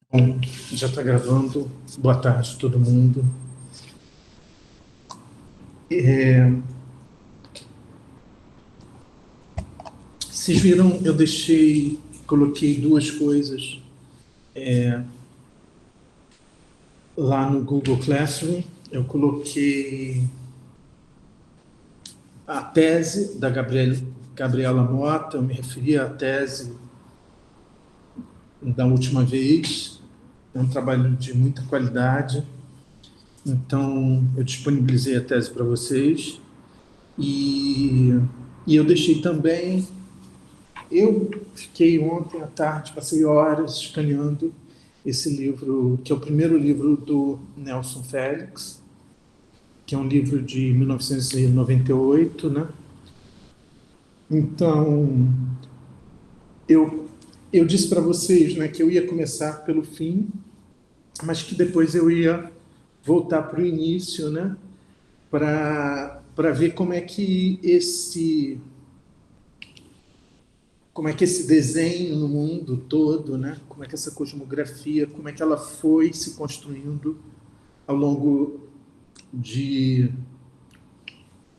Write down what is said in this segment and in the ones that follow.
Bom, já está gravando. Boa tarde, todo mundo. Vocês viram, eu coloquei duas coisas lá no Google Classroom. Eu coloquei a tese da Gabriela Mota, eu me referi à tese da última vez. É um trabalho de muita qualidade. Então, eu disponibilizei a tese para vocês. E, e eu deixei também. Eu fiquei ontem à tarde, passei horas escaneando esse livro, que é o primeiro livro do Nelson Félix, que é um livro de 1998, né? Então, eu, eu disse para vocês, né, que eu ia começar pelo fim, mas que depois eu ia voltar para o início, né, para ver como é que esse desenho no mundo todo, né? Como é que essa cosmografia, como é que ela foi se construindo ao longo de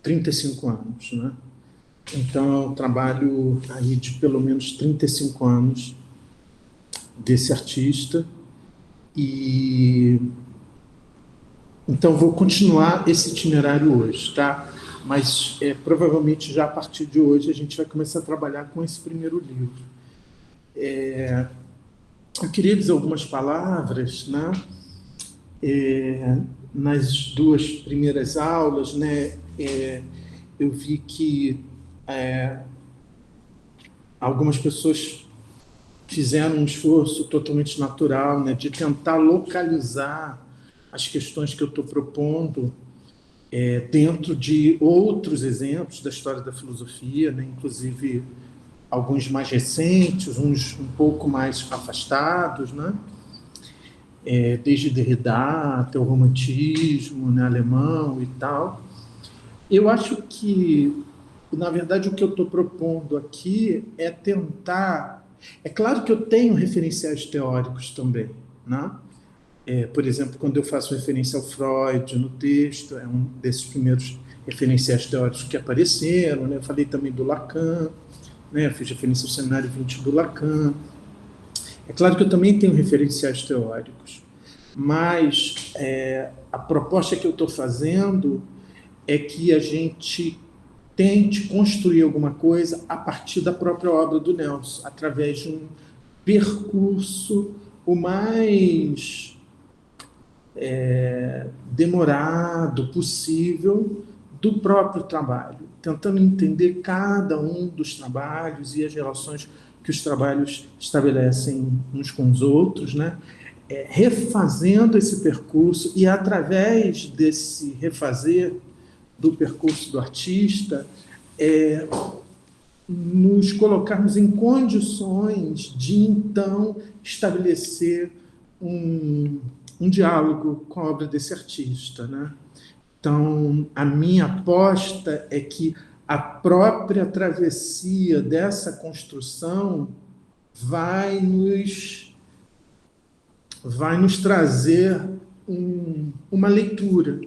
35 anos, né? Então, é um trabalho aí de pelo menos 35 anos desse artista e então vou continuar esse itinerário hoje, tá? Mas provavelmente já a partir de hoje a gente vai começar a trabalhar com esse primeiro livro. Eu queria dizer algumas palavras, né? Nas duas primeiras aulas, né, eu vi que algumas pessoas fizeram um esforço totalmente natural, né, de tentar localizar as questões que eu estou propondo dentro de outros exemplos da história da filosofia, né, inclusive alguns mais recentes, uns um pouco mais afastados, né, desde Derrida até o romantismo, né, alemão e tal. Eu acho que, na verdade, o que eu estou propondo aqui é tentar. É claro que eu tenho referenciais teóricos também, né? Por exemplo, quando eu faço referência ao Freud no texto, é um desses primeiros referenciais teóricos que apareceram, né? Eu falei também do Lacan, né? Eu fiz referência ao Seminário 20 do Lacan. É claro que eu também tenho referenciais teóricos, mas a proposta que eu estou fazendo é que a gente tente construir alguma coisa a partir da própria obra do Nelson, através de um percurso o mais demorado possível do próprio trabalho, tentando entender cada um dos trabalhos e as relações que os trabalhos estabelecem uns com os outros, né? Refazendo esse percurso e através desse refazer do percurso do artista, nos colocarmos em condições de, então, estabelecer um diálogo com a obra desse artista, né? Então, a minha aposta é que a própria travessia dessa construção vai nos, vai nos trazer uma leitura,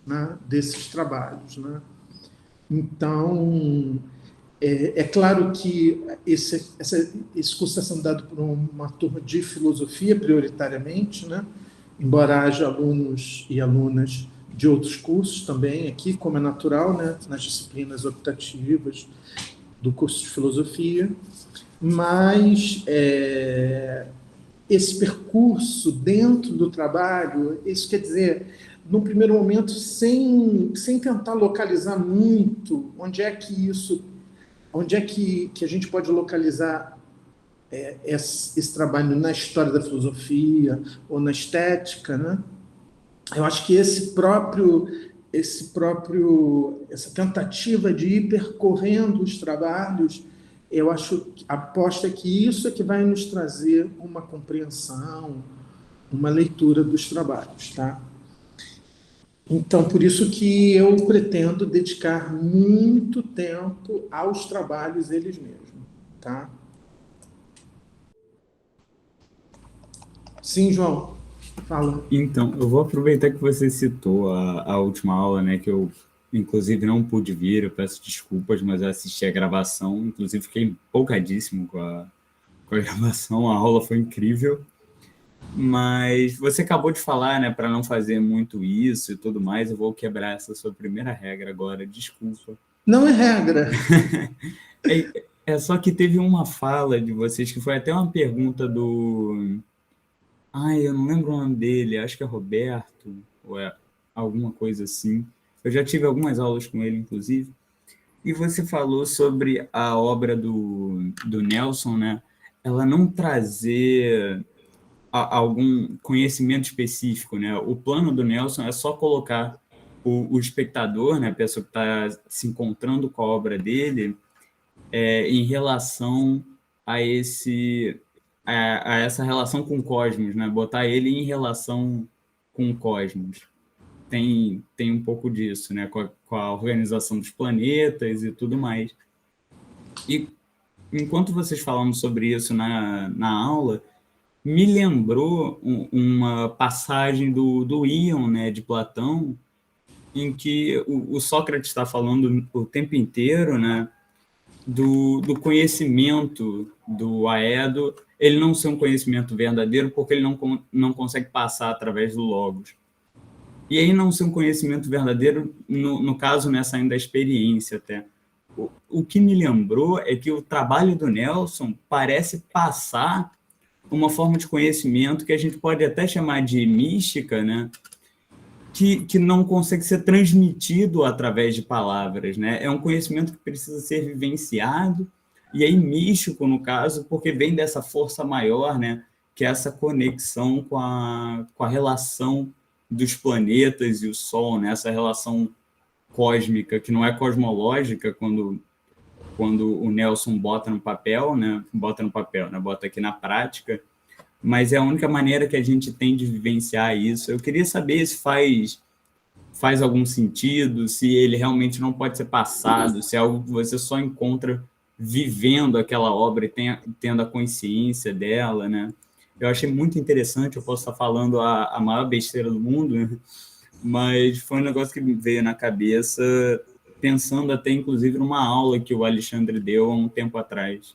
né, desses trabalhos, né? Então, claro que esse curso está sendo dado por uma turma de filosofia, prioritariamente, né? Embora haja alunos e alunas de outros cursos também aqui, como é natural, né? Nas disciplinas optativas do curso de filosofia, mas esse percurso dentro do trabalho, isso quer dizer, num primeiro momento, sem tentar localizar muito onde é que a gente pode localizar esse trabalho na história da filosofia ou na estética, né? Eu acho que essa tentativa de ir percorrendo os trabalhos, eu acho que a aposta é que isso é que vai nos trazer uma compreensão, uma leitura dos trabalhos, tá? Então, por isso que eu pretendo dedicar muito tempo aos trabalhos eles mesmos, tá? Sim, João, fala. Então, eu vou aproveitar que você citou a última aula, né, que eu, inclusive, não pude vir, eu peço desculpas, mas eu assisti a gravação, inclusive fiquei empolgadíssimo com a gravação, a aula foi incrível, mas você acabou de falar, né, para não fazer muito isso e tudo mais, eu vou quebrar essa sua primeira regra agora, desculpa. Não é regra. É só que teve uma fala de vocês, que foi até uma pergunta do... Ai, eu não lembro o nome dele, acho que é Roberto, ou é alguma coisa assim. Eu já tive algumas aulas com ele, inclusive. E você falou sobre a obra do Nelson, né? Ela não trazer algum conhecimento específico, né? O plano do Nelson é só colocar o espectador, né, a pessoa que está se encontrando com a obra dele, em relação a a essa relação com o cosmos, né? Botar ele em relação com o cosmos. Tem um pouco disso, né? Com a organização dos planetas e tudo mais. E enquanto vocês falavam sobre isso na aula, me lembrou uma passagem do Ion, né, de Platão, em que o Sócrates está falando o tempo inteiro, né, do conhecimento do Aedo, ele não ser um conhecimento verdadeiro porque ele não consegue passar através do Logos. E aí não ser um conhecimento verdadeiro, no caso, nessa ainda experiência até. O que me lembrou é que o trabalho do Nelson parece passar uma forma de conhecimento que a gente pode até chamar de mística, né? Que não consegue ser transmitido através de palavras, né? É um conhecimento que precisa ser vivenciado, e aí místico, no caso, porque vem dessa força maior, né? Que é essa conexão com a relação dos planetas e o Sol, né? Essa relação cósmica, que não é cosmológica, quando o Nelson bota no papel, né? Bota aqui na prática, mas é a única maneira que a gente tem de vivenciar isso. Eu queria saber se faz algum sentido, se ele realmente não pode ser passado, se é algo que você só encontra vivendo aquela obra e tendo a consciência dela, né? Eu achei muito interessante, eu posso estar falando a maior besteira do mundo, né? Mas foi um negócio que me veio na cabeça, pensando até, inclusive, numa aula que o Alexandre deu há um tempo atrás.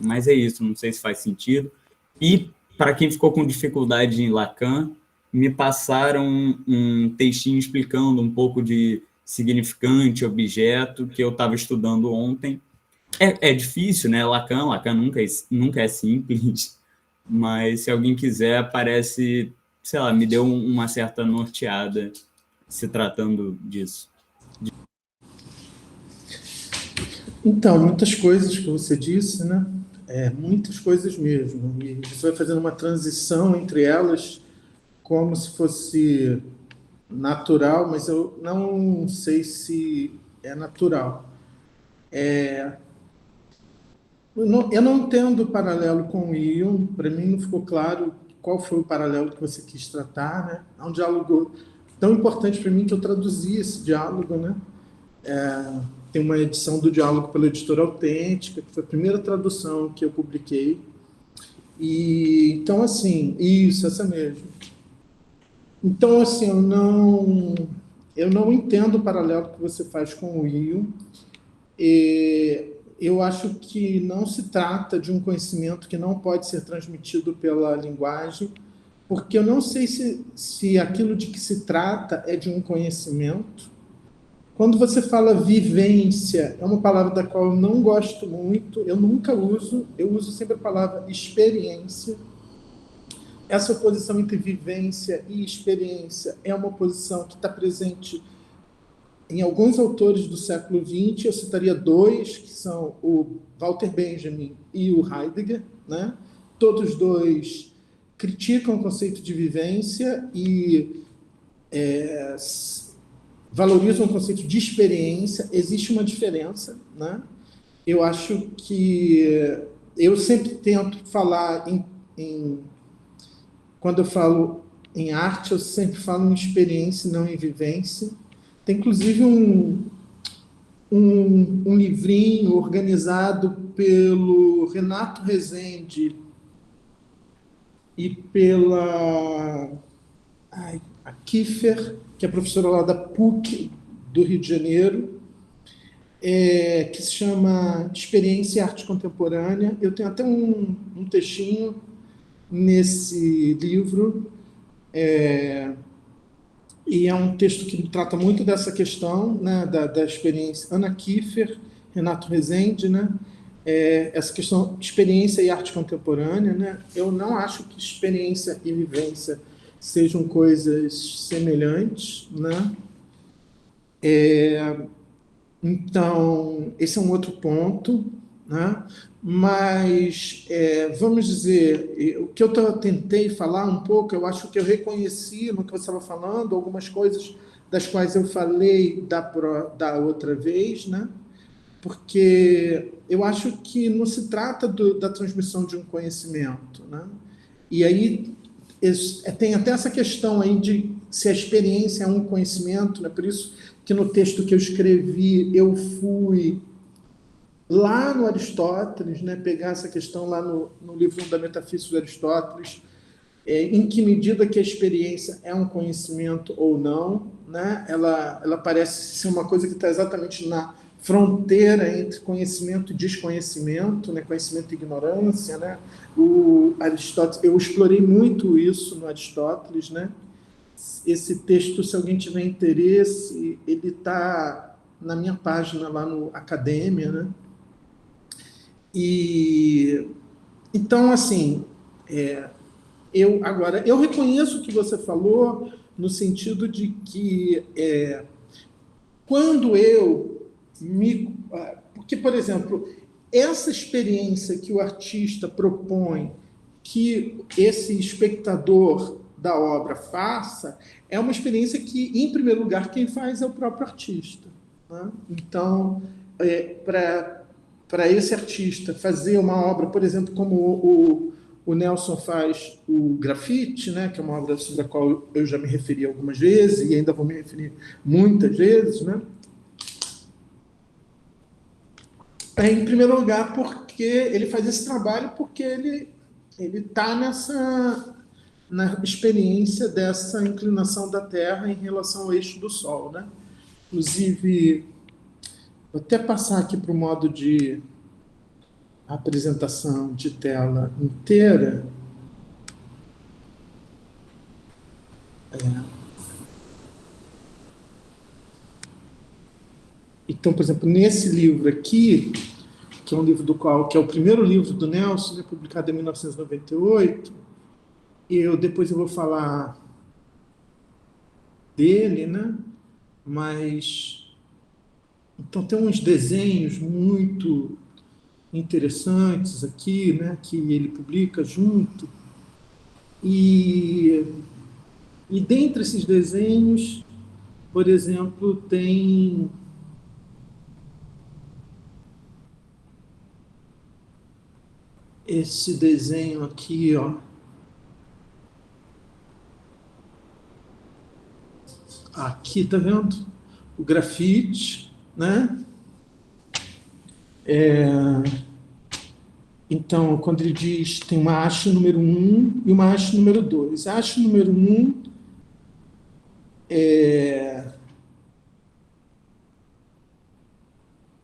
Mas é isso, não sei se faz sentido. E, para quem ficou com dificuldade em Lacan, me passaram um textinho explicando um pouco de significante, objeto, que eu estava estudando ontem. É difícil, né? Lacan nunca é simples, mas se alguém quiser, parece, sei lá, me deu uma certa norteada se tratando disso. Então, muitas coisas que você disse, né? Muitas coisas mesmo. E você vai fazendo uma transição entre elas como se fosse natural, mas eu não sei se é natural. Eu não entendo o paralelo com o Ion, para mim não ficou claro qual foi o paralelo que você quis tratar, né? É um diálogo tão importante para mim que eu traduzi esse diálogo, né? Tem uma edição do diálogo pela editora Autêntica, que foi a primeira tradução que eu publiquei. E então, assim, isso, essa mesmo. Então, assim, eu não entendo o paralelo que você faz com o Ion. Eu acho que não se trata de um conhecimento que não pode ser transmitido pela linguagem, porque eu não sei se aquilo de que se trata é de um conhecimento. Quando você fala vivência, é uma palavra da qual eu não gosto muito, eu nunca uso, eu uso sempre a palavra experiência. Essa oposição entre vivência e experiência é uma oposição que está presente em alguns autores do século XX. Eu citaria dois, que são o Walter Benjamin e o Heidegger, né? Todos dois criticam o conceito de vivência e valorizam o conceito de experiência. Existe uma diferença, né? Eu acho que eu sempre tento falar quando eu falo em arte, eu sempre falo em experiência, não em vivência. Tem inclusive um livrinho organizado pelo Renato Rezende, e pela a Kiefer, que é professora lá da PUC do Rio de Janeiro, que se chama Experiência e Arte Contemporânea. Eu tenho até um textinho nesse livro, e é um texto que trata muito dessa questão, né, da experiência. Ana Kiefer, Renato Rezende, né, essa questão experiência e arte contemporânea. Né, eu não acho que experiência e vivência sejam coisas semelhantes, né? Então, esse é um outro ponto, né? Mas, vamos dizer, o que eu tentei falar um pouco, eu acho que eu reconheci no que você estava falando, algumas coisas das quais eu falei da outra vez, né? Porque eu acho que não se trata da transmissão de um conhecimento, né? E aí tem até essa questão aí de se a experiência é um conhecimento, né? Por isso que no texto que eu escrevi eu fui lá no Aristóteles, né? Pegar essa questão lá no livro da Metafísica de Aristóteles, em que medida que a experiência é um conhecimento ou não, né? Ela parece ser uma coisa que está exatamente na fronteira entre conhecimento e desconhecimento, né? Conhecimento e ignorância, né? O Aristóteles, eu explorei muito isso no Aristóteles, né? Esse texto, se alguém tiver interesse, ele está na minha página lá no Academia, né? E então, assim, eu reconheço o que você falou no sentido de que quando porque, por exemplo, essa experiência que o artista propõe que esse espectador da obra faça é uma experiência que, em primeiro lugar, quem faz é o próprio artista, né? Então, para esse artista fazer uma obra, por exemplo, como o Nelson faz o grafite, né, que é uma obra sobre a qual eu já me referi algumas vezes e ainda vou me referir muitas vezes, né? Em primeiro lugar, porque ele faz esse trabalho porque ele está na experiência dessa inclinação da Terra em relação ao eixo do Sol, né? Inclusive, vou até passar aqui para o modo de apresentação de tela inteira. Então, por exemplo, nesse livro aqui, que é um livro que é o primeiro livro do Nelson, né, publicado em 1998, depois eu vou falar dele, né? Mas então tem uns desenhos muito interessantes aqui, né, que ele publica junto, e dentre esses desenhos, por exemplo, tem esse desenho aqui, ó. Aqui, tá vendo? O grafite, né? Então, quando ele diz, tem uma haste número 1 e uma haste número 2. A haste número 1 é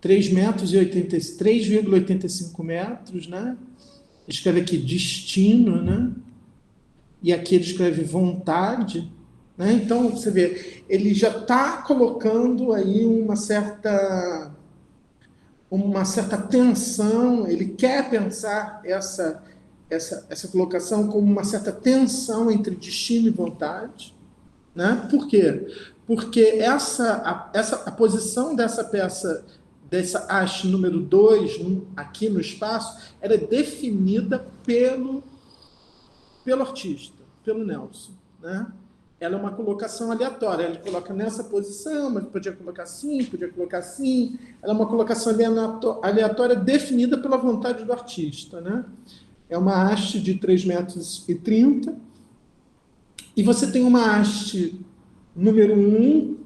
3,85 metros, né? Escreve aqui destino, né? E aqui ele escreve vontade, né? Então, você vê, ele já está colocando aí uma certa tensão, ele quer pensar essa colocação como uma certa tensão entre destino e vontade, né? Por quê? Porque a posição dessa peça, dessa haste número 2, aqui no espaço, ela é definida pelo artista, pelo Nelson, né? Ela é uma colocação aleatória. Ele coloca nessa posição, mas podia colocar assim, podia colocar assim. Ela é uma colocação aleatória definida pela vontade do artista, né? É uma haste de 3,30 metros. E você tem uma haste número 1,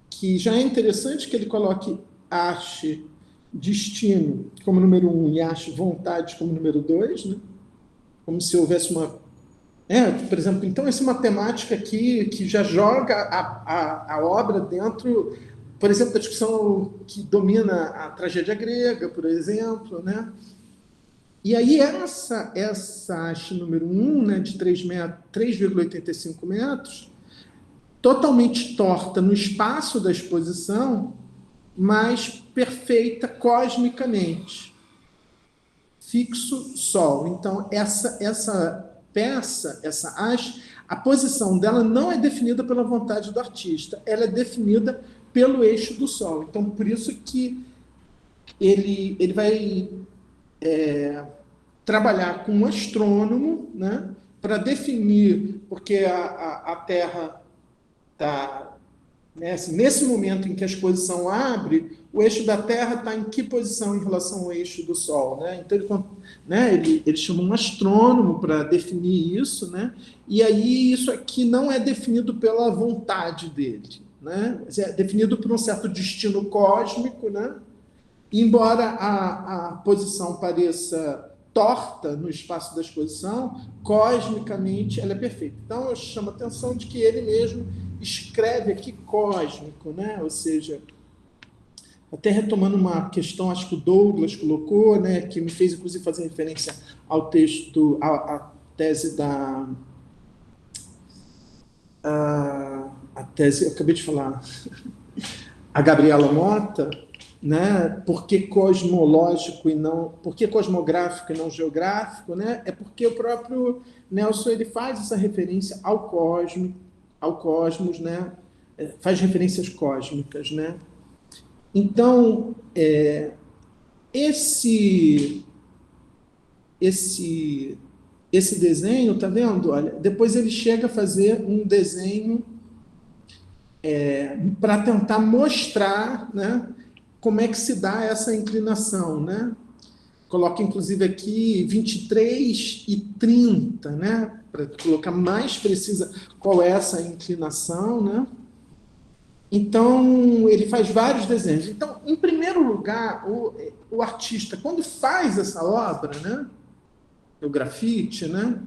que já é interessante que ele coloque haste destino como número 1 e haste vontade como número 2, né? Como se houvesse uma Por exemplo, então essa matemática aqui que já joga a obra dentro, por exemplo, da discussão que domina a tragédia grega, por exemplo, né? E aí essa haste número 1, né, de 3,85 metros, totalmente torta no espaço da exposição, mas perfeita cosmicamente. Fixo Sol. Então, essa peça, essa haste, a posição dela não é definida pela vontade do artista, ela é definida pelo eixo do Sol. Então, por isso que ele vai trabalhar com um astrônomo, né, para definir, porque a Terra está, né, assim, nesse momento em que a exposição abre, o eixo da Terra está em que posição em relação ao eixo do Sol, né? Então ele chama um astrônomo para definir isso, né? E aí isso aqui não é definido pela vontade dele, né? É definido por um certo destino cósmico, né? Embora a posição pareça torta no espaço da exposição, cosmicamente ela é perfeita. Então eu chamo a atenção de que ele mesmo escreve aqui cósmico, né? Ou seja, até retomando uma questão, acho que o Douglas colocou, né, que me fez inclusive fazer referência ao texto, à tese a tese, eu acabei de falar, a Gabriela Mota, né? Por que cosmológico e não, por que cosmográfico e não geográfico, né? É porque o próprio Nelson ele faz essa referência ao cosmos, né? Faz referências cósmicas, né? Então, esse desenho, tá vendo? Olha, depois ele chega a fazer um desenho para tentar mostrar, né, como é que se dá essa inclinação, né? Coloca, inclusive, aqui 23 e 30, né? Para colocar mais precisa qual é essa inclinação, né? Então, ele faz vários desenhos. Então, em primeiro lugar, o artista, quando faz essa obra, né? O grafite, né?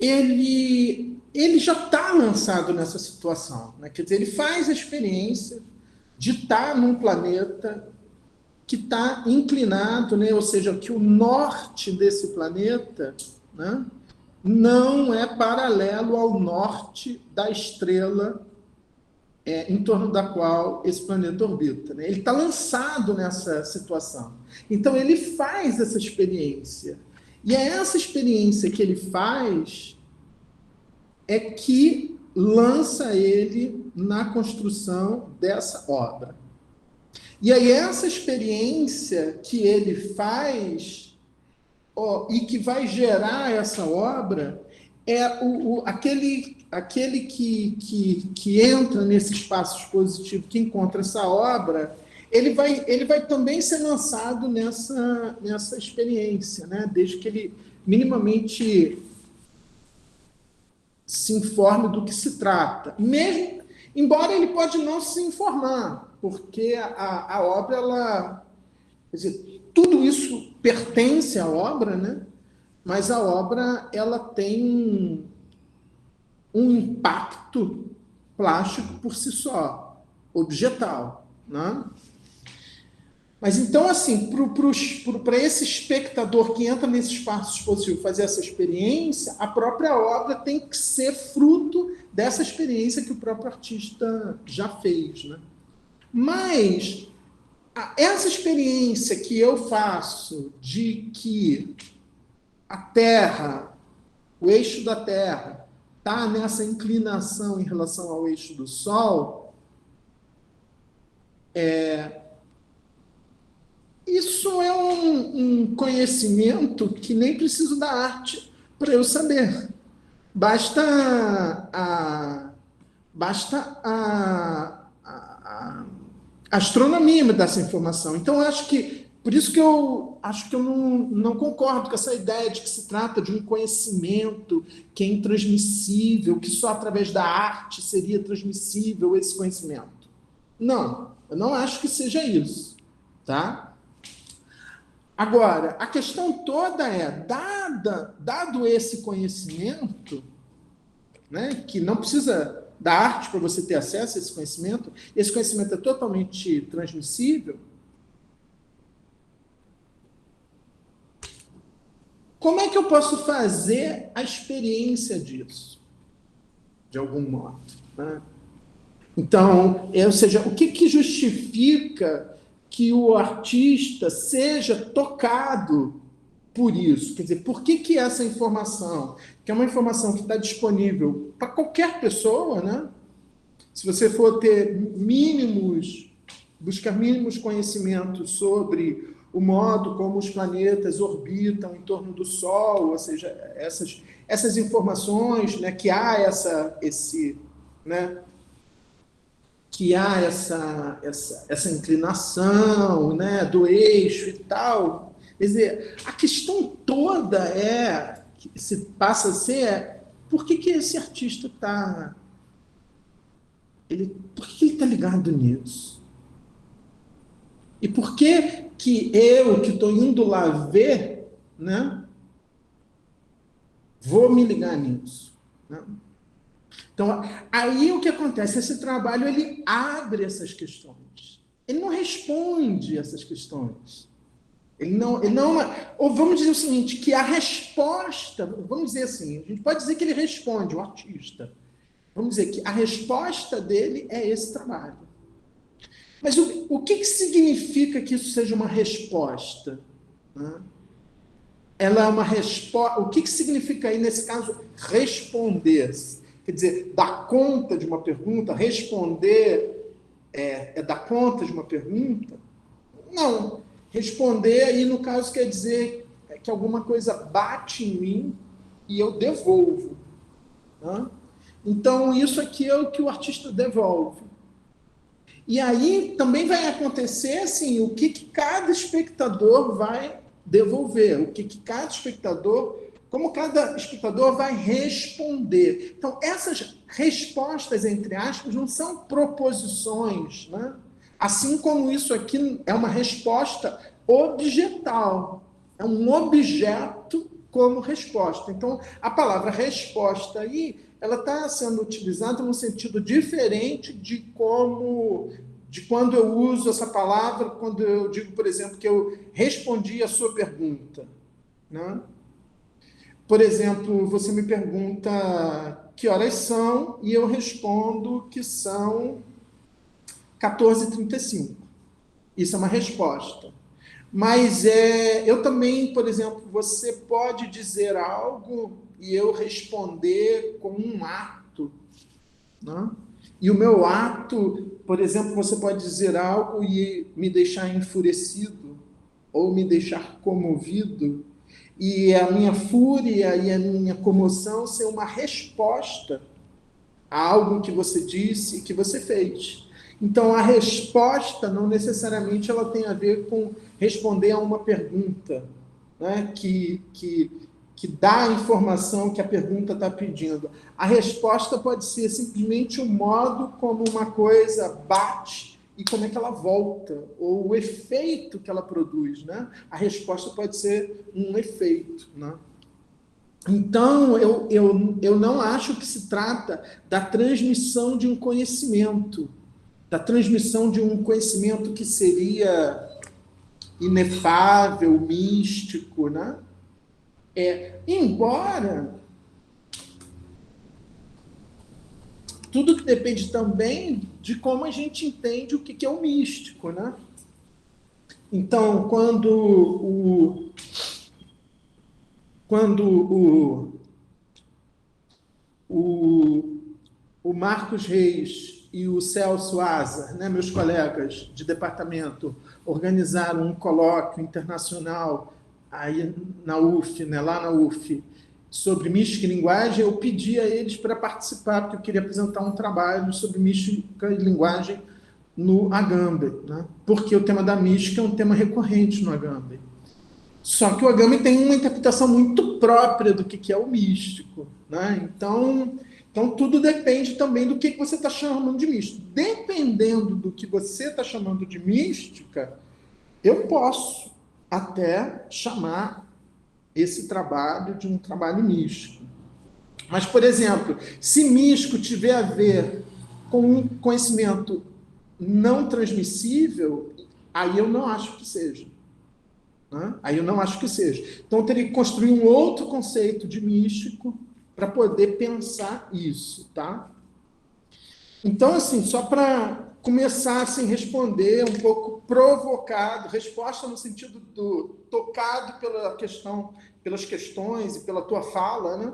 Ele já está lançado nessa situação, né? Quer dizer, ele faz a experiência de estar num planeta que está inclinado, né? Ou seja, que o norte desse planeta, né, não é paralelo ao norte da estrela em torno da qual esse planeta orbita, né? Ele está lançado nessa situação. Então, ele faz essa experiência. E é essa experiência que ele faz é que lança ele na construção dessa obra. E aí essa experiência que ele faz e que vai gerar essa obra é aquele que entra nesse espaço expositivo, que encontra essa obra, ele vai também ser lançado nessa experiência, né? Desde que ele minimamente se informe do que se trata. Mesmo, embora ele pode não se informar, porque a obra, ela, quer dizer, tudo isso pertence à obra, né? Mas a obra ela tem um impacto plástico por si só, objetal, né? Mas então, assim, para esse espectador que entra nesse espaço expositivo fazer essa experiência, a própria obra tem que ser fruto dessa experiência que o próprio artista já fez, né? Mas essa experiência que eu faço de que a Terra, o eixo da Terra, está nessa inclinação em relação ao eixo do Sol, isso é um conhecimento que nem preciso da arte para eu saber. Basta a astronomia me dar essa informação. Então, eu acho que, por isso que eu acho que eu não concordo com essa ideia de que se trata de um conhecimento que é intransmissível, que só através da arte seria transmissível esse conhecimento. Não, eu não acho que seja isso, tá? Agora, a questão toda é, dado esse conhecimento, né, que não precisa da arte para você ter acesso a esse conhecimento é totalmente transmissível, como é que eu posso fazer a experiência disso? De algum modo. Né? Então, ou seja, o que justifica que o artista seja tocado por isso? Quer dizer, por que essa informação, que é uma informação que está disponível para qualquer pessoa, né? Se você for buscar mínimos conhecimentos sobre o modo como os planetas orbitam em torno do Sol, ou seja, essas informações, né, que há essa inclinação, né, do eixo e tal. Quer dizer, a questão toda passa a ser por que esse artista está... por que ele está ligado nisso? E por que eu, que estou indo lá ver, né, vou me ligar nisso? Né? Então, aí o que acontece? Esse trabalho ele abre essas questões. Ele não responde essas questões. Ele não, ou vamos dizer o seguinte, que a resposta, vamos dizer assim, a gente pode dizer que ele responde, o artista. Vamos dizer que a resposta dele é esse trabalho. Mas o que significa que isso seja uma resposta? Né? Ela é uma resposta. O que significa aí, nesse caso, responder? Quer dizer, dar conta de uma pergunta, responder é dar conta de uma pergunta? Não. Responder aí, no caso, quer dizer que alguma coisa bate em mim e eu devolvo. Né? Então, isso aqui é o que o artista devolve. E aí também vai acontecer assim, o que cada espectador vai devolver, como cada espectador vai responder. Então, essas respostas, entre aspas, não são proposições, né? Assim como isso aqui é uma resposta objetal, é um objeto como resposta. Então, a palavra resposta aí, ela está sendo utilizada num sentido diferente de quando eu uso essa palavra, quando eu digo, por exemplo, que eu respondi a sua pergunta. Né? Por exemplo, você me pergunta que horas são e eu respondo que são 14h35. Isso é uma resposta. Mas eu também, por exemplo, você pode dizer algo e eu responder com um ato. Né? E o meu ato, por exemplo, você pode dizer algo e me deixar enfurecido ou me deixar comovido. E a minha fúria e a minha comoção ser uma resposta a algo que você disse e que você fez. Então, a resposta não necessariamente ela tem a ver com responder a uma pergunta, né, que dá a informação que a pergunta está pedindo. A resposta pode ser simplesmente o modo como uma coisa bate e como é que ela volta, ou o efeito que ela produz. Né? A resposta pode ser um efeito. Né? Então, eu não acho que se trata da transmissão de um conhecimento, que seria inefável, místico, né? Embora tudo depende também de como a gente entende o que é o místico, né? Então, quando o Marcos Reis e o Celso Azar, né, meus colegas de departamento, organizaram um colóquio internacional aí na UF, né, lá na UF, sobre mística e linguagem, eu pedi a eles para participar, porque eu queria apresentar um trabalho sobre mística e linguagem no Agamben, né? Porque o tema da mística é um tema recorrente no Agamben. Só que o Agamben tem uma interpretação muito própria do que é o místico, né? Então, tudo depende também do que você está chamando de místico. Dependendo do que você está chamando de mística, eu posso até chamar esse trabalho de um trabalho místico. Mas, por exemplo, se místico tiver a ver com um conhecimento não transmissível, aí eu não acho que seja. Né? Aí eu não acho que seja. Então, eu teria que construir um outro conceito de místico para poder pensar isso, tá? Então, assim, só para começar assim, a responder um pouco provocado, resposta no sentido do tocado pela questão, pelas questões e pela tua fala, né?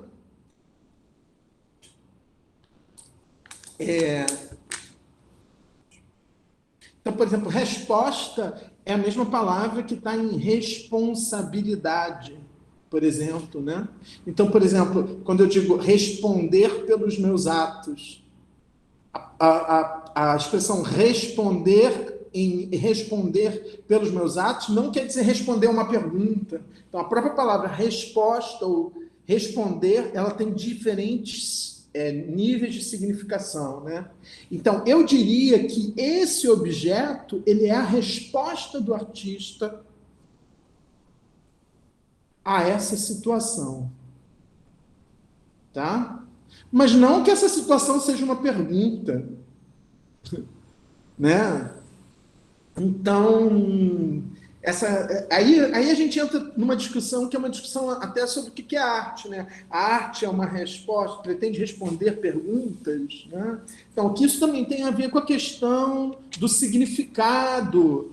Então, por exemplo, resposta é a mesma palavra que está em responsabilidade, por exemplo, né? Então, por exemplo, quando eu digo responder pelos meus atos, a expressão responder pelos meus atos não quer dizer responder uma pergunta. Então, a própria palavra resposta ou responder, ela tem diferentes níveis de significação, né? Então, eu diria que esse objeto, ele é a resposta do artista a essa situação, tá? Mas não que essa situação seja uma pergunta, né? Então, aí a gente entra numa discussão que é uma discussão até sobre o que é arte, né? A arte é uma resposta, pretende responder perguntas, né? Então, que isso também tem a ver com a questão do significado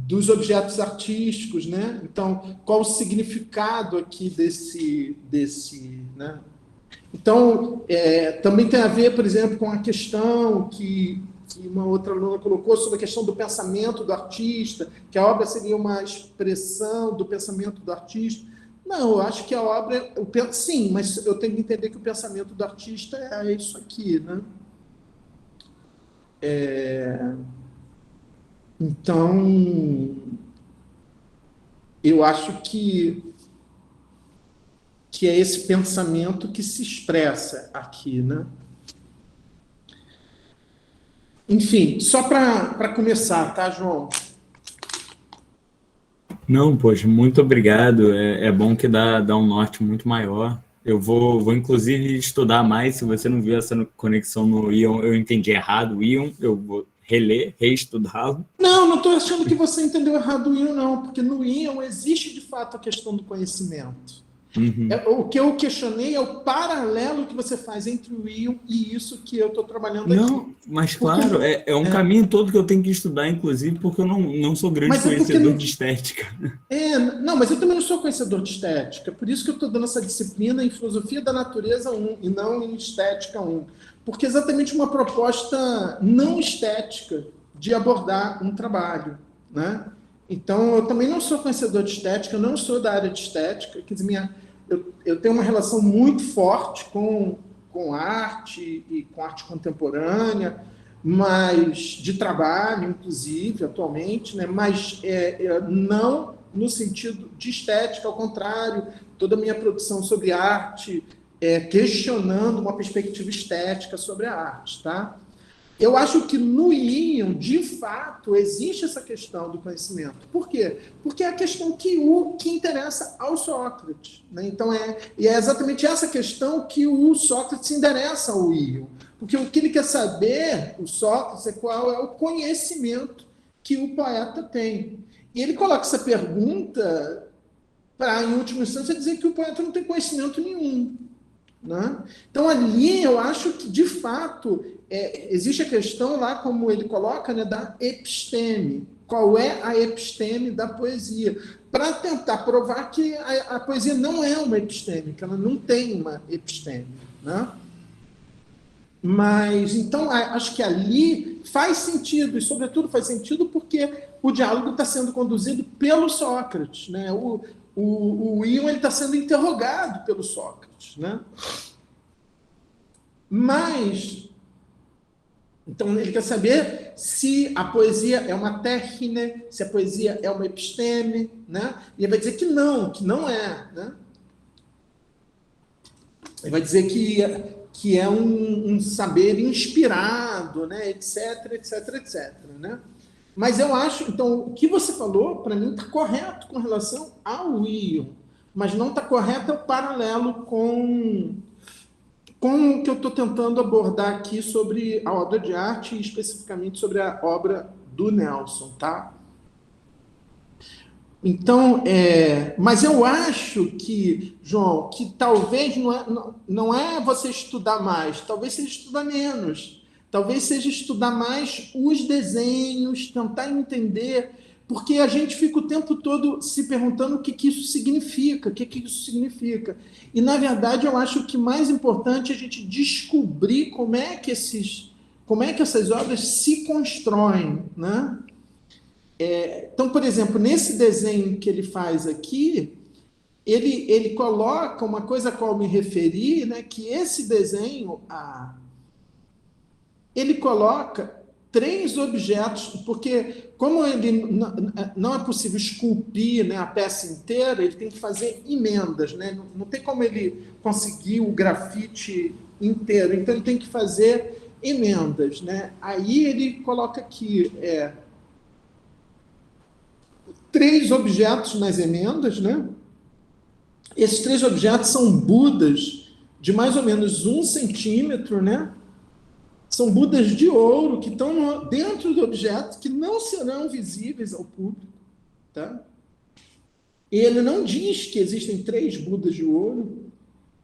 dos objetos artísticos, né? Então, qual o significado aqui né? Então, também tem a ver, por exemplo, com a questão que uma outra aluna colocou sobre a questão do pensamento do artista, que a obra seria uma expressão do pensamento do artista. Não, eu acho que a obra... Sim, mas eu tenho que entender que o pensamento do artista é isso aqui, né? Então, eu acho que é esse pensamento que se expressa aqui, né? Enfim, só para começar, tá, João? Não, poxa, muito obrigado. É bom que dá um norte muito maior. Eu vou inclusive estudar mais. Se você não viu essa conexão no Ion, eu entendi errado o Ion, eu vou reestudá-lo. Não estou achando que você entendeu errado o Ion, não, porque no Ion existe de fato a questão do conhecimento. Uhum. O que eu questionei é o paralelo que você faz entre o Ion e isso que eu estou trabalhando aqui. Não, mas claro, é um caminho todo que eu tenho que estudar, inclusive, porque eu não sou grande conhecedor de estética. Não, mas eu também não sou conhecedor de estética, por isso que eu estou dando essa disciplina em Filosofia da Natureza 1 e não em Estética 1. Porque é exatamente uma proposta não estética de abordar um trabalho, né? Então, eu também não sou conhecedor de estética, eu não sou da área de estética, quer dizer, eu tenho uma relação muito forte com arte e com arte contemporânea, mas de trabalho, inclusive, atualmente, né? Mas não no sentido de estética, ao contrário, toda a minha produção sobre arte questionando uma perspectiva estética sobre a arte, tá? Eu acho que no Ion, de fato, existe essa questão do conhecimento. Por quê? Porque é a questão que interessa ao Sócrates, né? Então, é exatamente essa questão que o Sócrates endereça ao Ion. Porque o que ele quer saber, o Sócrates, é qual é o conhecimento que o poeta tem. E ele coloca essa pergunta para, em última instância, dizer que o poeta não tem conhecimento nenhum. Né? Então, ali, eu acho que, de fato, existe a questão lá, como ele coloca, né, da episteme. Qual é a episteme da poesia? Para tentar provar que a poesia não é uma episteme, que ela não tem uma episteme. Né? Mas, então, acho que ali faz sentido, e, sobretudo, faz sentido porque o diálogo está sendo conduzido pelo Sócrates. Né? O Ion está sendo interrogado pelo Sócrates, né? Mas, então ele quer saber se a poesia é uma técnica, se a poesia é uma episteme, né? E ele vai dizer que não é, né? Ele vai dizer que é um saber inspirado, né? etc, etc, etc, né? Mas eu acho, então, o que você falou, para mim, está correto com relação ao Ion, mas não está correto o paralelo com o que eu estou tentando abordar aqui sobre a obra de arte e especificamente sobre a obra do Nelson, tá? Então, mas eu acho que, João, que talvez não é você estudar mais, talvez seja estudar menos, talvez seja estudar mais os desenhos, tentar entender, porque a gente fica o tempo todo se perguntando o que, que isso significa, o que, que isso significa. E, na verdade, eu acho que mais importante é a gente descobrir como é que essas obras se constroem, né? Então, por exemplo, nesse desenho que ele faz aqui, ele coloca uma coisa a qual me referi, né, que esse desenho, ele coloca 3 objetos, porque como ele não é possível esculpir, né, a peça inteira, ele tem que fazer emendas, né? Não tem como ele conseguir o grafite inteiro, então ele tem que fazer emendas, né? Aí ele coloca aqui 3 objetos nas emendas, né? Esses 3 objetos são Budas de mais ou menos 1 centímetro, né? São Budas de ouro que estão dentro do objeto, que não serão visíveis ao público, tá? E ele não diz que existem 3 Budas de ouro,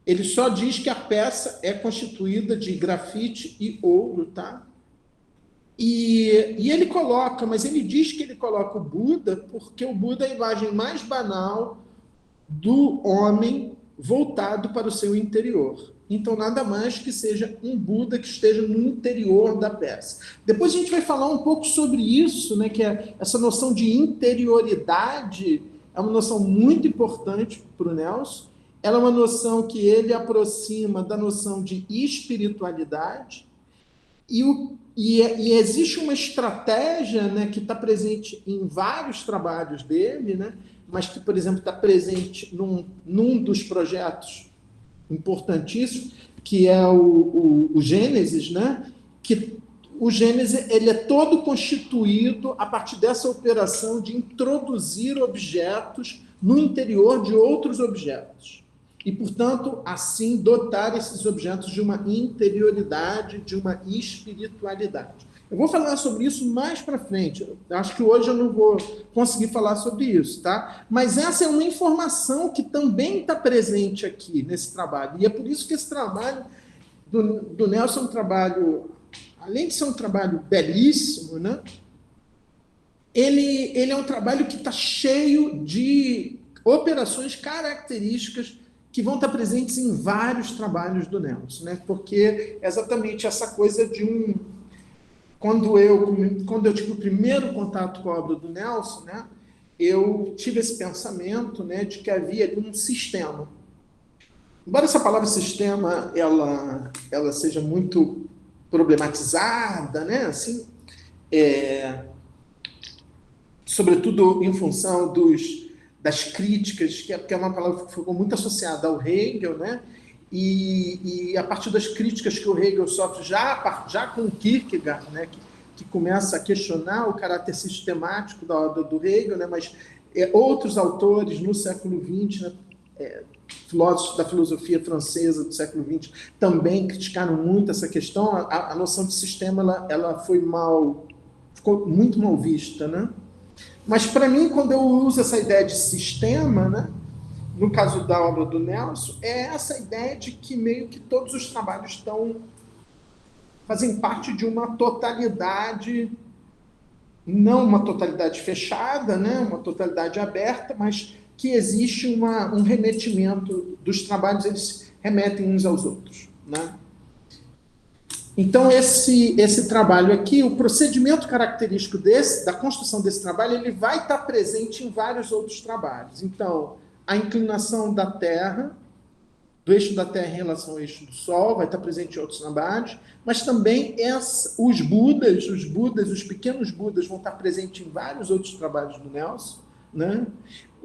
ele só diz que a peça é constituída de grafite e ouro, tá? E ele coloca, mas ele diz que ele coloca o Buda porque o Buda é a imagem mais banal do homem voltado para o seu interior. Então, nada mais que seja um Buda que esteja no interior da peça. Depois a gente vai falar um pouco sobre isso, né, que essa noção de interioridade é uma noção muito importante para o Nelson. Ela é uma noção que ele aproxima da noção de espiritualidade. E existe uma estratégia, né, que está presente em vários trabalhos dele, né, mas que, por exemplo, está presente num dos projetos importantíssimos, que é o Gênesis, né, que o Gênesis ele é todo constituído a partir dessa operação de introduzir objetos no interior de outros objetos. E, portanto, assim, dotar esses objetos de uma interioridade, de uma espiritualidade. Eu vou falar sobre isso mais para frente. Eu acho que hoje eu não vou conseguir falar sobre isso, tá? Mas essa é uma informação que também está presente aqui nesse trabalho. E é por isso que esse trabalho do Nelson é um trabalho, além de ser um trabalho belíssimo, né? Ele é um trabalho que está cheio de operações características que vão estar presentes em vários trabalhos do Nelson, né? Porque é exatamente essa coisa de Quando eu tive o primeiro contato com a obra do Nelson, né, eu tive esse pensamento, né, de que havia um sistema. Embora essa palavra sistema ela seja muito problematizada, né, assim, sobretudo em função das críticas, que é uma palavra que ficou muito associada ao Hegel, né? E a partir das críticas que o Hegel sofre já com o Kierkegaard, né? Que começa a questionar o caráter sistemático da obra do Hegel, né? Mas outros autores no século XX, né? Filósofos da filosofia francesa do século XX também criticaram muito essa questão. A noção de sistema ela ficou muito mal vista, né? Mas, para mim, quando eu uso essa ideia de sistema, né, no caso da obra do Nelson, é essa ideia de que meio que todos os trabalhos fazem parte de uma totalidade, não uma totalidade fechada, né, uma totalidade aberta, mas que existe um remetimento dos trabalhos, eles remetem uns aos outros, né? Então, esse trabalho aqui, o procedimento característico da construção desse trabalho, ele vai estar presente em vários outros trabalhos. Então, a inclinação da Terra, do eixo da Terra em relação ao eixo do Sol, vai estar presente em outros trabalhos, mas também os pequenos Budas vão estar presentes em vários outros trabalhos do Nelson, né?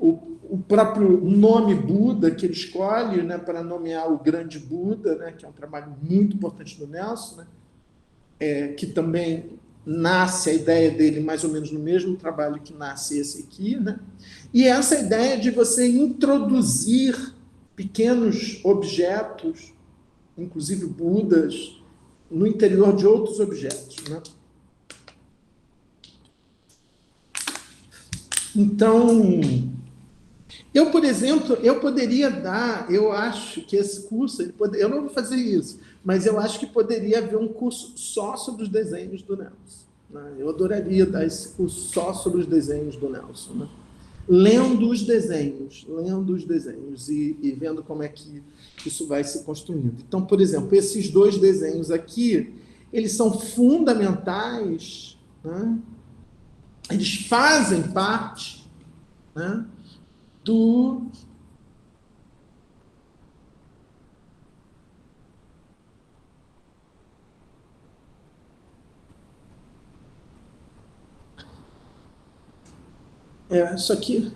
O próprio nome Buda que ele escolhe, né, para nomear o grande Buda, né, que é um trabalho muito importante do Nelson, né, que também nasce a ideia dele mais ou menos no mesmo trabalho que nasce esse aqui, né? E essa ideia de você introduzir pequenos objetos, inclusive Budas, no interior de outros objetos, né? Então, eu, por exemplo, eu poderia dar, eu acho que esse curso, eu não vou fazer isso, mas eu acho que poderia haver um curso só sobre os desenhos do Nelson, né? Eu adoraria dar esse curso só sobre os desenhos do Nelson, né? Lendo os desenhos e vendo como é que isso vai se construindo. Então, por exemplo, esses dois desenhos aqui, eles são fundamentais, né? Eles fazem parte, né, do... Isso aqui...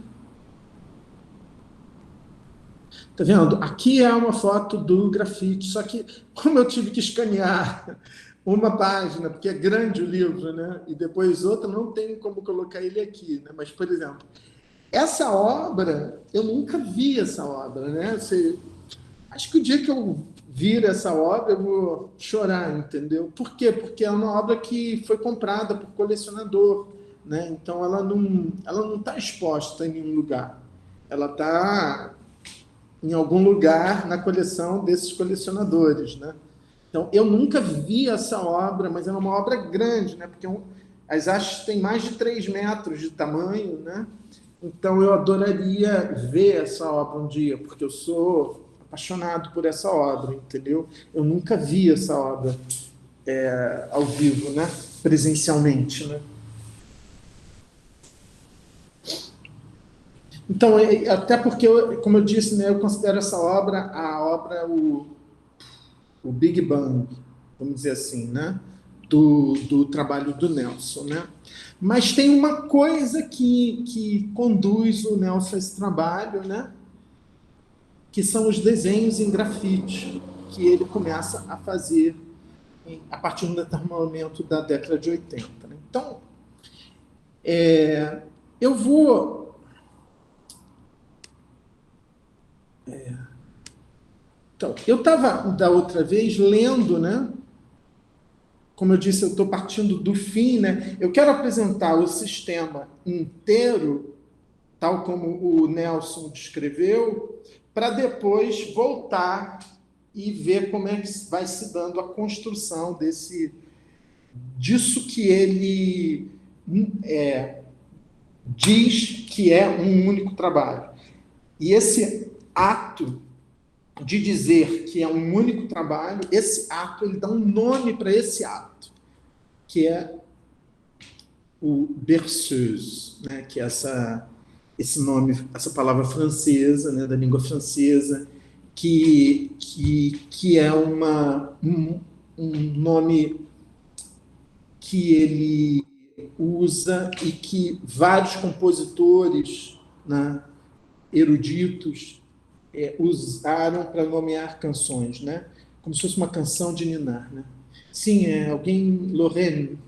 Tá vendo? Aqui é uma foto do grafite, só que como eu tive que escanear uma página, porque é grande o livro, né? E depois outra, não tem como colocar ele aqui, né? Mas, por exemplo, essa obra, eu nunca vi essa obra, né? Acho que o dia que eu vir essa obra, eu vou chorar, entendeu? Por quê? Porque é uma obra que foi comprada por colecionador, né? Então ela não está exposta em nenhum lugar. Ela está em algum lugar na coleção desses colecionadores, né? Então, eu nunca vi essa obra, mas é uma obra grande, né? Porque as hastes têm mais de 3 metros de tamanho, né? Então, eu adoraria ver essa obra um dia, porque eu sou apaixonado por essa obra, entendeu? Eu nunca vi essa obra ao vivo, né? Presencialmente, né? Então, até porque, como eu disse, né, eu considero essa obra o Big Bang, vamos dizer assim, né? Do trabalho do Nelson, né? Mas tem uma coisa que conduz o Nelson a esse trabalho, né? Que são os desenhos em grafite, que ele começa a fazer a partir de um determinado momento da década de 80. Né? Então, eu vou... Então, eu estava, da outra vez, lendo, né? Como eu disse, eu estou partindo do fim, né? Eu quero apresentar o sistema inteiro, tal como o Nelson descreveu, para depois voltar e ver como é que vai se dando a construção disso que ele diz que é um único trabalho. E esse ato de dizer que é um único trabalho, esse ato, ele dá um nome para esse ato, que é o berceuse, né? Que é esse nome, essa palavra francesa, né? Da língua francesa, que é um nome que ele usa e que vários compositores, né, eruditos usaram para nomear canções, né? Como se fosse uma canção de ninar, né? Sim, alguém, Lorraine,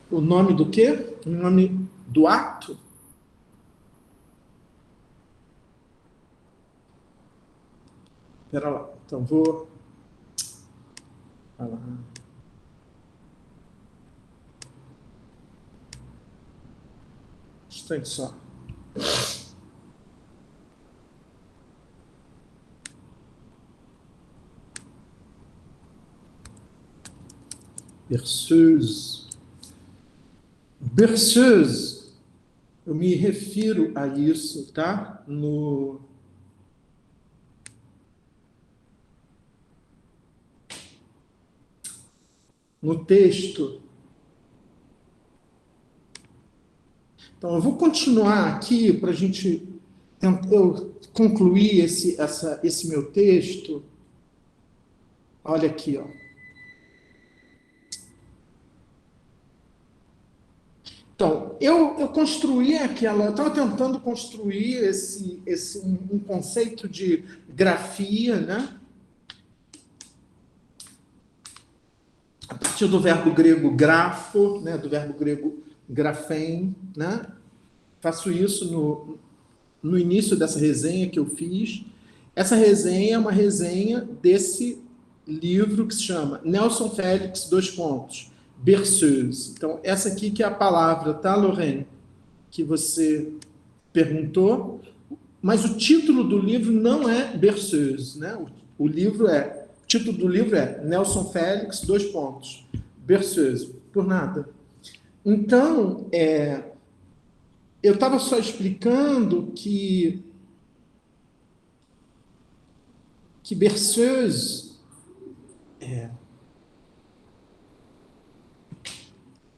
o nome do quê? O nome do ato? Espera lá, então vou falar. Instante só. Berceuse. Berceuse, eu me refiro a isso, tá? No texto. Então, eu vou continuar aqui para a gente eu concluir esse meu texto. Olha aqui, ó. Então, eu construí eu estava tentando construir um conceito de grafia, né? a partir do verbo grego grafo, né, do verbo grego grafém, né? Faço isso no início dessa resenha que eu fiz. Essa resenha é uma resenha desse livro que se chama Nelson Félix, Berceuse. Então, essa aqui que é a palavra, tá, Lorraine? Que você perguntou, mas o título do livro não é Berceuse, né? O título do livro é Nelson Félix, Berceuse, por nada. Então, eu estava só explicando que Berceuse,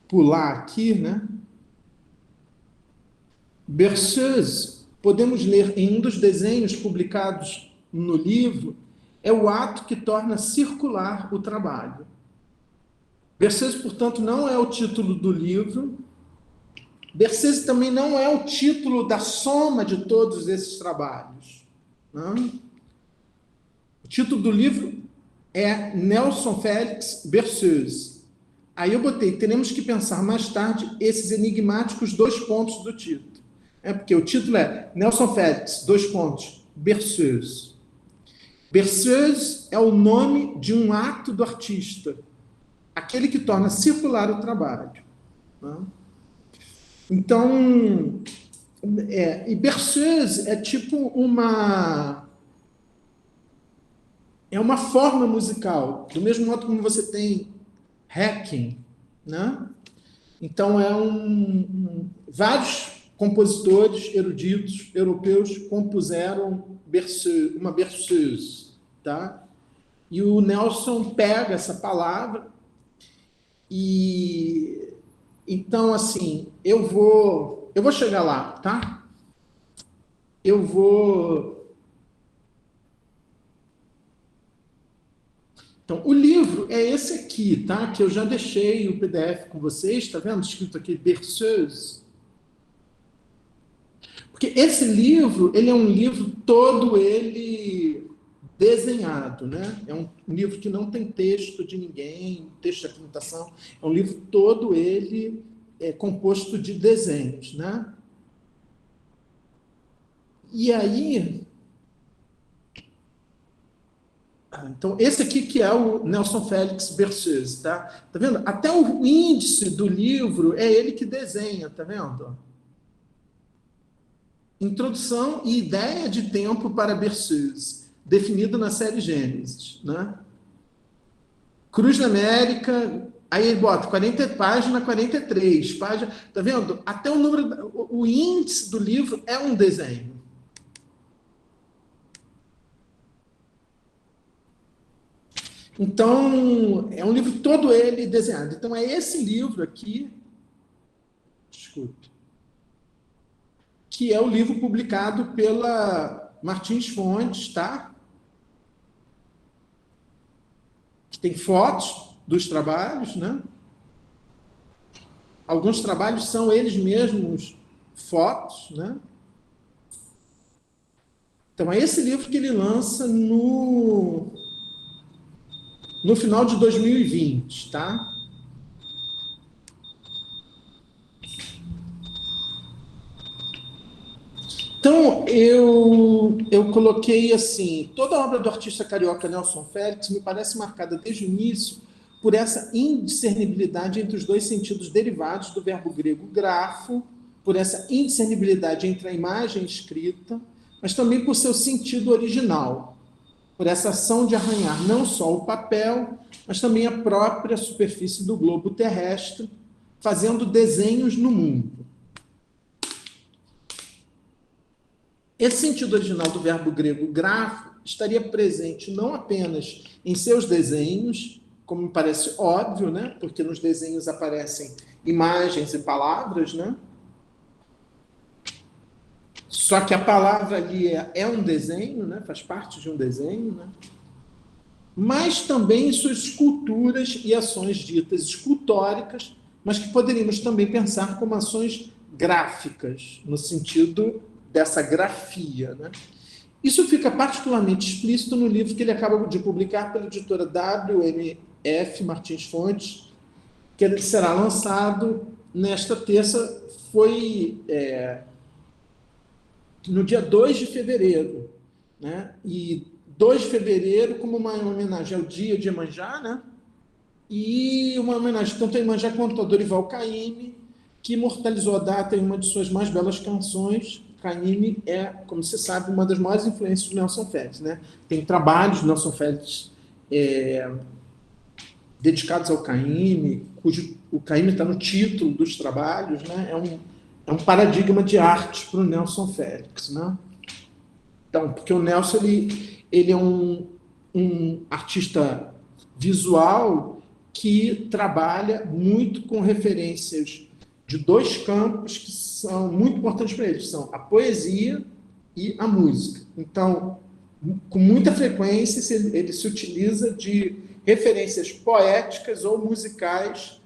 pular aqui, né? Berceuse, podemos ler em um dos desenhos publicados no livro, é o ato que torna circular o trabalho. Berceuse, portanto, não é o título do livro. Berceuse também não é o título da soma de todos esses trabalhos. Não? O título do livro é Nelson Félix Berceuse. Aí eu botei, teremos que pensar mais tarde esses enigmáticos 2 pontos do título. Porque o título é Nelson Félix, Berceuse. Berceuse é o nome de um ato do artista, aquele que torna circular o trabalho. Não? Então, e Berceuse é tipo uma forma musical, do mesmo modo como você tem Hacking, né? Então, vários compositores eruditos europeus compuseram uma Berceuse, tá? E o Nelson pega essa palavra e então, assim, eu vou chegar lá, tá? Então, o livro é esse aqui, tá? Que eu já deixei o PDF com vocês, tá vendo? Escrito aqui, Berceuse. Porque esse livro, ele é um livro todo ele desenhado, né? É um livro que não tem texto de ninguém, texto de apresentação. É um livro todo ele composto de desenhos, né? E aí... Então, esse aqui que é o Nelson Félix Berceuse, tá? Tá vendo? Até o índice do livro é ele que desenha, tá vendo? Introdução e ideia de tempo para Berceuse, definido na série Gênesis, né? Cruz da América, aí ele bota página 43, página, tá vendo? Até o número, o índice do livro é um desenho. Então, é um livro todo ele desenhado. Então, é esse livro aqui, desculpe, que é o livro publicado pela Martins Fontes, tá? Que tem fotos dos trabalhos, né? Alguns trabalhos são eles mesmos fotos, né? Então, é esse livro que ele lança no final de 2020, tá? Então, eu coloquei assim, toda a obra do artista carioca Nelson Félix me parece marcada desde o início por essa indiscernibilidade entre os dois sentidos derivados do verbo grego grafo, por essa indiscernibilidade entre a imagem e a escrita, mas também por seu sentido original, por essa ação de arranhar não só o papel, mas também a própria superfície do globo terrestre, fazendo desenhos no mundo. Esse sentido original do verbo grego grafo estaria presente não apenas em seus desenhos, como me parece óbvio, né? Porque nos desenhos aparecem imagens e palavras, né? Só que a palavra ali é um desenho, né? Faz parte de um desenho, né? Mas também em suas esculturas e ações ditas escultóricas, mas que poderíamos também pensar como ações gráficas, no sentido dessa grafia, né? Isso fica particularmente explícito no livro que ele acaba de publicar pela editora WM F. Martins Fontes, que ele será lançado nesta terça, foi no dia 2 de fevereiro, né? E 2 de fevereiro como uma homenagem ao dia de Iemanjá, né? E uma homenagem tanto a Iemanjá quanto a Dorival Caymmi, que imortalizou a data em uma de suas mais belas canções. Caymmi é, como você sabe, uma das maiores influências do Nelson Félix, né? Tem trabalhos do Nelson Félix dedicados ao Caymmi, cujo o Caymmi está no título dos trabalhos, né? É um paradigma de arte para o Nelson Félix, né? Então, porque o Nelson ele é um artista visual que trabalha muito com referências de dois campos que são muito importantes para ele, são a poesia e a música. Então, com muita frequência, ele se utiliza de referências poéticas ou musicais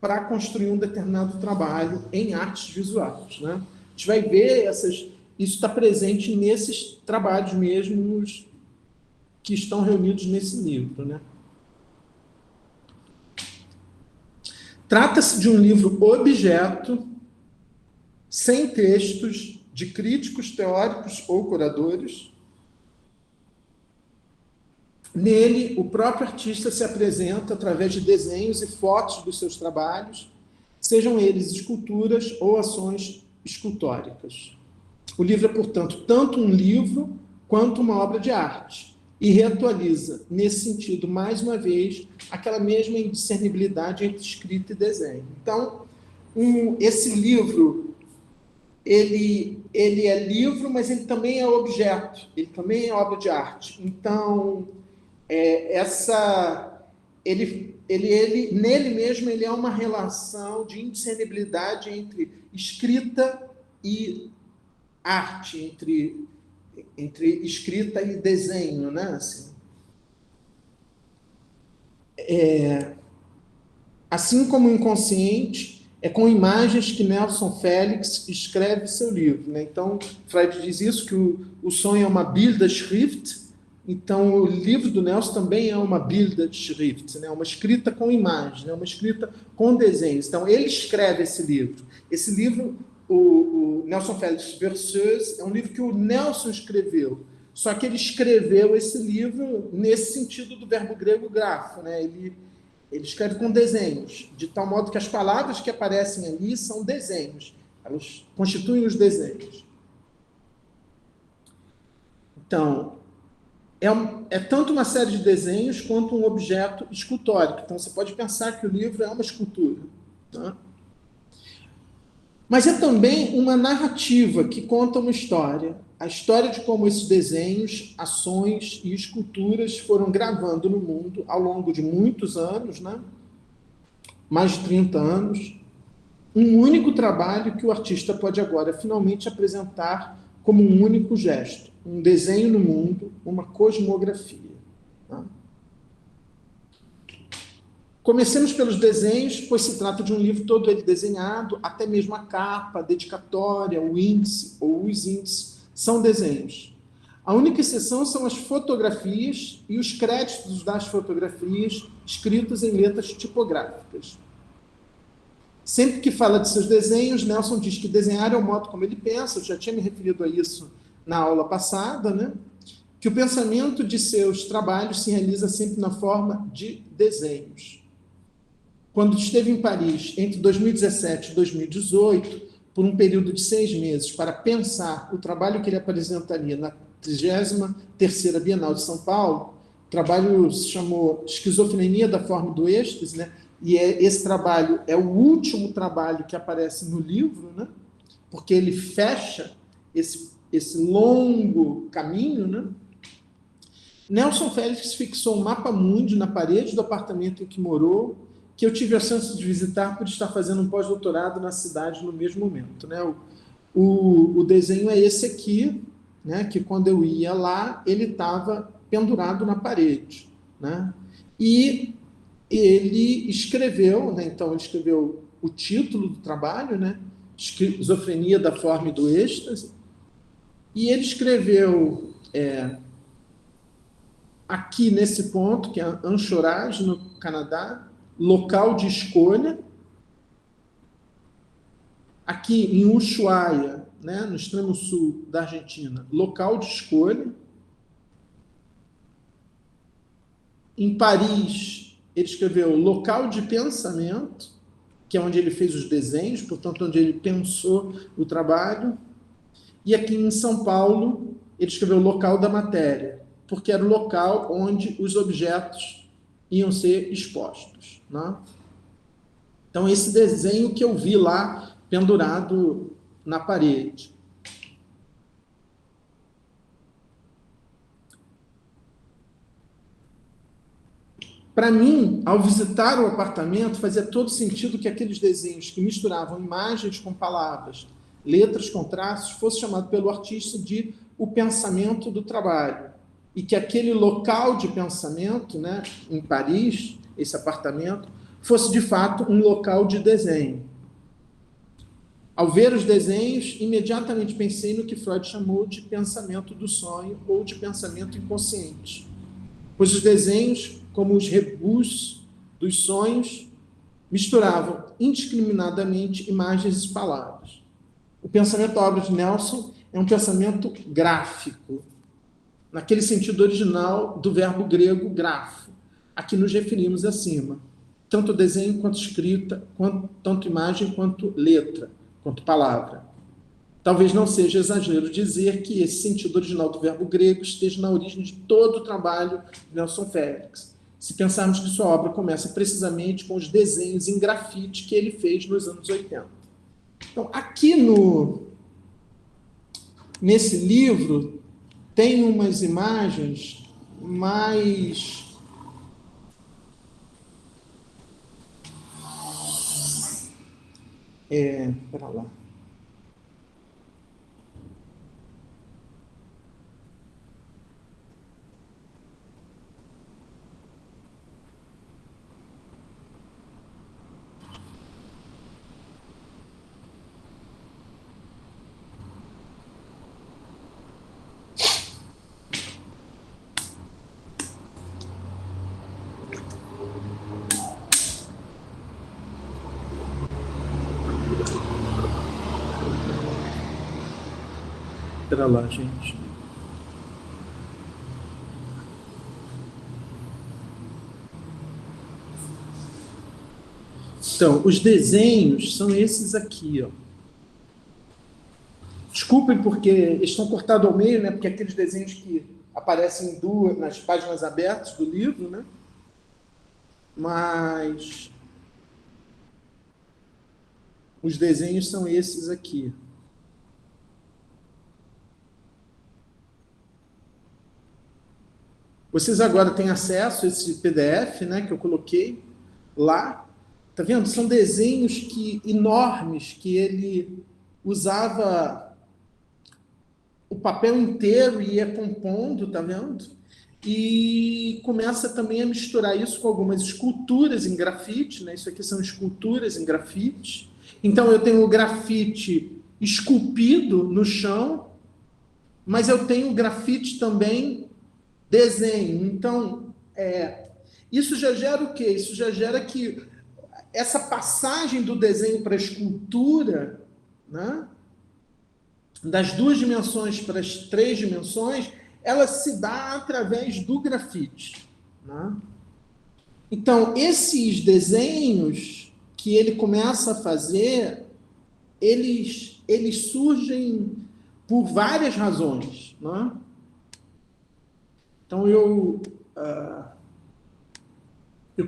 para construir um determinado trabalho em artes visuais, né? A gente vai ver isso está presente nesses trabalhos mesmos que estão reunidos nesse livro, né? Trata-se de um livro objeto, sem textos, de críticos, teóricos ou curadores. Nele, o próprio artista se apresenta através de desenhos e fotos dos seus trabalhos, sejam eles esculturas ou ações escultóricas. O livro é, portanto, tanto um livro quanto uma obra de arte, e reatualiza, nesse sentido, mais uma vez, aquela mesma indiscernibilidade entre escrita e desenho. Então, esse livro, ele é livro, mas ele também é objeto, ele também é obra de arte. Então, nele mesmo, ele é uma relação de indiscernibilidade entre escrita e arte, entre escrita e desenho, né? Assim como o inconsciente, é com imagens que Nelson Félix escreve seu livro, né? Então, Freud diz isso, que o sonho é uma Bilderschrift. Então, o livro do Nelson também é uma Bilderschrift, né? Uma escrita com imagem, né? Uma escrita com desenhos. Então, ele escreve esse livro. Esse livro, o Nelson Félix Verseuse, é um livro que o Nelson escreveu. Só que ele escreveu esse livro nesse sentido do verbo grego grafo, né? Ele escreve com desenhos, de tal modo que as palavras que aparecem ali são desenhos. Elas constituem os desenhos. Então, é tanto uma série de desenhos quanto um objeto escultórico. Então, você pode pensar que o livro é uma escultura, tá? Mas é também uma narrativa que conta uma história. A história de como esses desenhos, ações e esculturas foram gravando no mundo ao longo de muitos anos, né? Mais de 30 anos. Um único trabalho que o artista pode agora finalmente apresentar como um único gesto. Um desenho no mundo, uma cosmografia. Tá? Comecemos pelos desenhos, pois se trata de um livro todo ele desenhado, até mesmo a capa, a dedicatória, o índice ou os índices são desenhos. A única exceção são as fotografias e os créditos das fotografias escritos em letras tipográficas. Sempre que fala de seus desenhos, Nelson diz que desenhar é o modo como ele pensa, eu já tinha me referido a isso na aula passada, né? Que o pensamento de seus trabalhos se realiza sempre na forma de desenhos. Quando esteve em Paris entre 2017 e 2018, por um período de 6 meses, para pensar o trabalho que ele apresentaria na 33ª Bienal de São Paulo, o trabalho se chamou Esquizofrenia da Forma e do Êxtase, né? E esse trabalho é o último trabalho que aparece no livro, né? Porque ele fecha esse longo caminho, né? Nelson Félix fixou um mapa mundi na parede do apartamento em que morou, que eu tive a chance de visitar por estar fazendo um pós-doutorado na cidade no mesmo momento, né? O desenho é esse aqui, né? Que quando eu ia lá, ele estava pendurado na parede, né? E ele escreveu, né? Então ele escreveu o título do trabalho, né? Esquizofrenia da Forma e do Êxtase, e ele escreveu aqui nesse ponto, que é Anchorage, no Canadá, local de escolha. Aqui em Ushuaia, né, no extremo sul da Argentina, local de escolha. Em Paris, ele escreveu local de pensamento, que é onde ele fez os desenhos, portanto, onde ele pensou o trabalho. E aqui em São Paulo, ele escreveu local da matéria, porque era o local onde os objetos iam ser expostos, né? Então, esse desenho que eu vi lá, pendurado na parede. Para mim, ao visitar o apartamento, fazia todo sentido que aqueles desenhos que misturavam imagens com palavras, letras com traços, fosse chamado pelo artista de o pensamento do trabalho. E que aquele local de pensamento, né, em Paris, esse apartamento, fosse de fato um local de desenho. Ao ver os desenhos, imediatamente pensei no que Freud chamou de pensamento do sonho ou de pensamento inconsciente. Pois os desenhos, como os rebus dos sonhos, misturavam indiscriminadamente imagens e palavras. O pensamento da obra de Nelson é um pensamento gráfico, naquele sentido original do verbo grego grafo, a que nos referimos acima. Tanto desenho quanto escrita, tanto imagem quanto letra, quanto palavra. Talvez não seja exagero dizer que esse sentido original do verbo grego esteja na origem de todo o trabalho de Nelson Félix, se pensarmos que sua obra começa precisamente com os desenhos em grafite que ele fez nos anos 80. Então, aqui nesse livro, tem umas imagens mais... Espera lá. Espera lá, gente. Então, os desenhos são esses aqui, ó. Desculpem porque estão cortados ao meio, né? Porque aqueles desenhos que aparecem nas páginas abertas do livro, né? Mas os desenhos são esses aqui. Vocês agora têm acesso a esse PDF, né, que eu coloquei lá. Tá vendo? São desenhos enormes que ele usava o papel inteiro e ia compondo, tá vendo? E começa também a misturar isso com algumas esculturas em grafite, né? Isso aqui são esculturas em grafite. Então, eu tenho o grafite esculpido no chão, mas eu tenho o grafite também desenho. Então, isso já gera o quê? Isso já gera que essa passagem do desenho para a escultura, né? Das 2 dimensões para as 3 dimensões, ela se dá através do grafite, né? Então, esses desenhos que ele começa a fazer, eles surgem por várias razões, né? Então, eu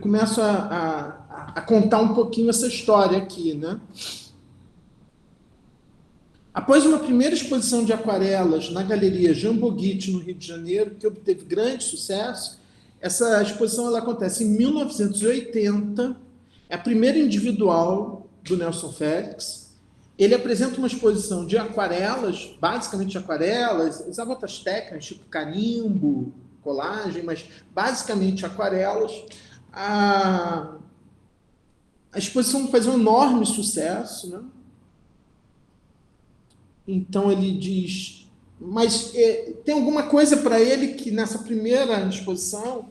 começo a contar um pouquinho essa história aqui, né? Após uma primeira exposição de aquarelas na Galeria Jamboguite, no Rio de Janeiro, que obteve grande sucesso, essa exposição ela acontece em 1980, é a primeira individual do Nelson Félix. Ele apresenta uma exposição de aquarelas, basicamente aquarelas, usava outras técnicas, tipo carimbo, colagem, mas basicamente aquarelas. A exposição faz um enorme sucesso, né? Então ele diz Mas tem alguma coisa para ele que, nessa primeira exposição,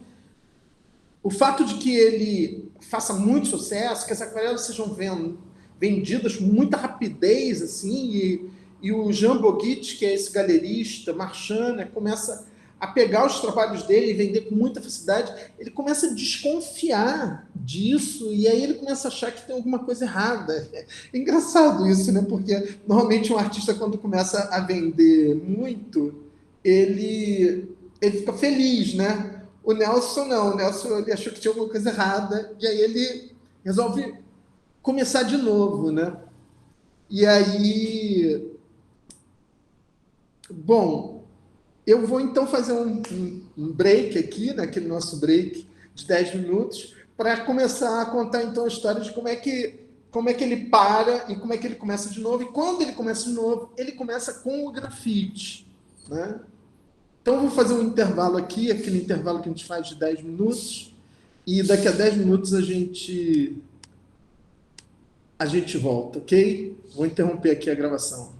o fato de que ele faça muito sucesso, que as aquarelas sejam vendidas com muita rapidez, assim, e o Jean Boguit, que é esse galerista, marchand, né, começa a pegar os trabalhos dele e vender com muita facilidade, ele começa a desconfiar disso, e aí ele começa a achar que tem alguma coisa errada. É engraçado isso, né? Porque normalmente um artista, quando começa a vender muito, ele fica feliz, né? O Nelson não, o Nelson ele achou que tinha alguma coisa errada, e aí ele resolve começar de novo, né? E aí, bom, eu vou então fazer um break aqui, naquele nosso break de 10 minutos, para começar a contar então a história de como é que ele para e como é que ele começa de novo. E quando ele começa de novo, ele começa com o grafite, né? Então, eu vou fazer um intervalo aqui, aquele intervalo que a gente faz de 10 minutos, e daqui a 10 minutos a gente volta, ok? Vou interromper aqui a gravação.